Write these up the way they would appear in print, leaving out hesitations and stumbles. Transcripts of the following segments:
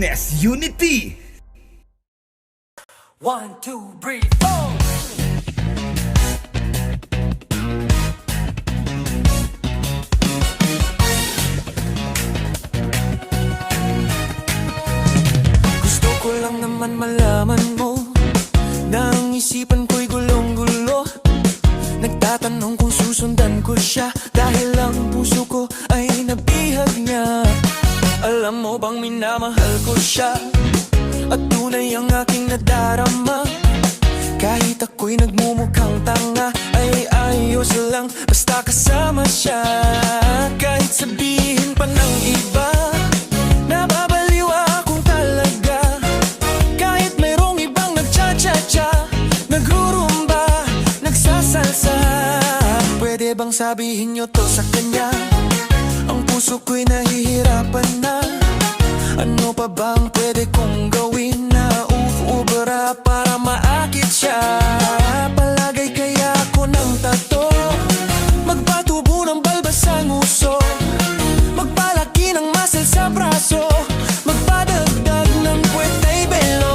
Fitness Unity. 1, 2, 3, 4. Gusto ko lang naman malaman mo na ang isipan ko'y gulong-gulo. Nagtatanong kung susundan ko siya dahil ang puso ko ay nabihag niya. Alam mo bang minamahal ko siya at tunay ang aking nadarama. Kahit ako'y nagmumukhang tanga ay ayos lang basta kasama siya. Kahit sabihin pa ng iba nababaliw akong talaga. Kahit mayroong ibang nagcha-cha-cha, nagrurumba, nagsasalsa, pwede bang sabihin nyo to sa kanya? Ang puso ko'y nahihirapan na. Ano pa bang pwede kong gawin na uubra para maakit siya? Palagay kaya ako ng tato, magpatubo ng balbas sa nguso, magpalaki ng muscle sa braso, magpadagdag ng puwet ay belo.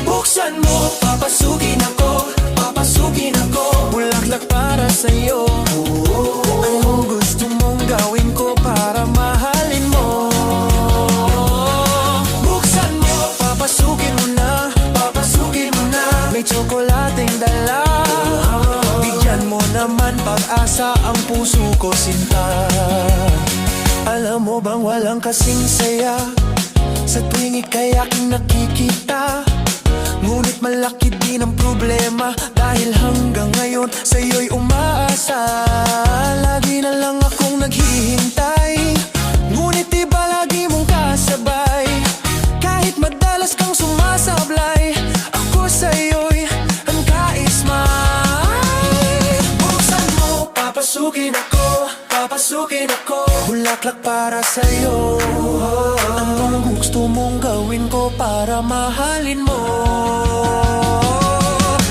Buksan mo, papasukin ako, papasukin ako, bulaklak para sa'yo. Anong gusto mong gawin ko para mahalin mo? Buksan mo, papasukin mo na, papasukin mo na. May tsokolating dala, bigyan mo naman pag-asa ang puso ko sinta. Alam mo bang walang kasing saya sa tuwing ika'y aking nakikita? Ngunit malaki din ang problema dahil hanggang ngayon sa'yo'y umaasa. Lagi na lang akong naghihintay, ngunit iba lagi mong kasabay. Kahit madalas kang sumasablay, ako sa'yo'y hangkaismay. Buksan mo, papasukin ako, papasukin ako, bulaklak para sa'yo. Anong gusto mong gawin ko para mahalin mo?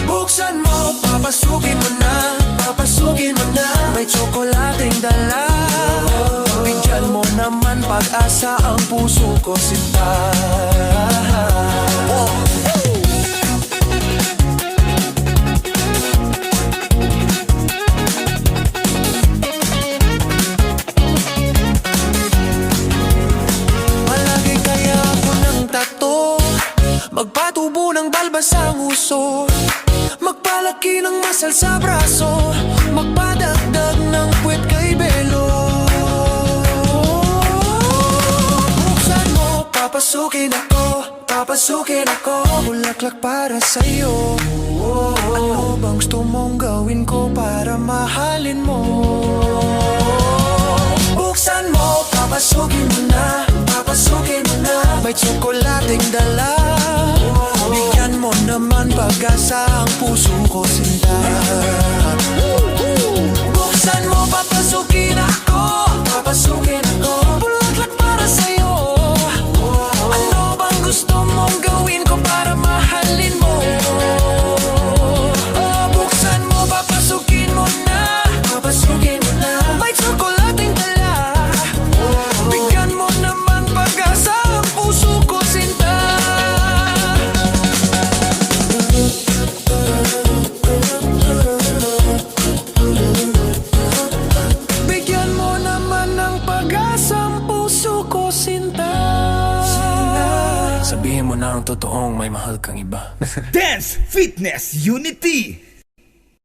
Buksan mo, papasukin mo na, papasukin mo na. May tsokolating dala, bigyan mo naman pag-asa ang puso ko sinta. Malagay kaya ako ng tato, magpatubo ng balbas sa nguso, magpalaki ng muscle sa braso, magpadagdag ng puwet kay belo. Buksan mo, papasukin ako, papasukin ako, bulaklak para sa'yo. Ano bang gusto mong gawin ko para mahalin mo? Buksan mo, papasukin mo na, papasukin mo na. May tsokolating dala, bigyan mo naman pag-asa ang puso ko sinta. Buksan mo, papasukin ako, papasukin ako, bulaklak para sa'yo. Ano bang gusto mong gawin ko para mahalin mo? Buksan mo, papasukin mo na, papasukin mo na. May tsokolating dala, bigyan mo naman pag-asa ang puso ko sinta. Bigyan mo naman ng pag-asa ang puso ko sinta. Sabihin mo na ang totoong may mahal kang iba. Dance Fitness Unity.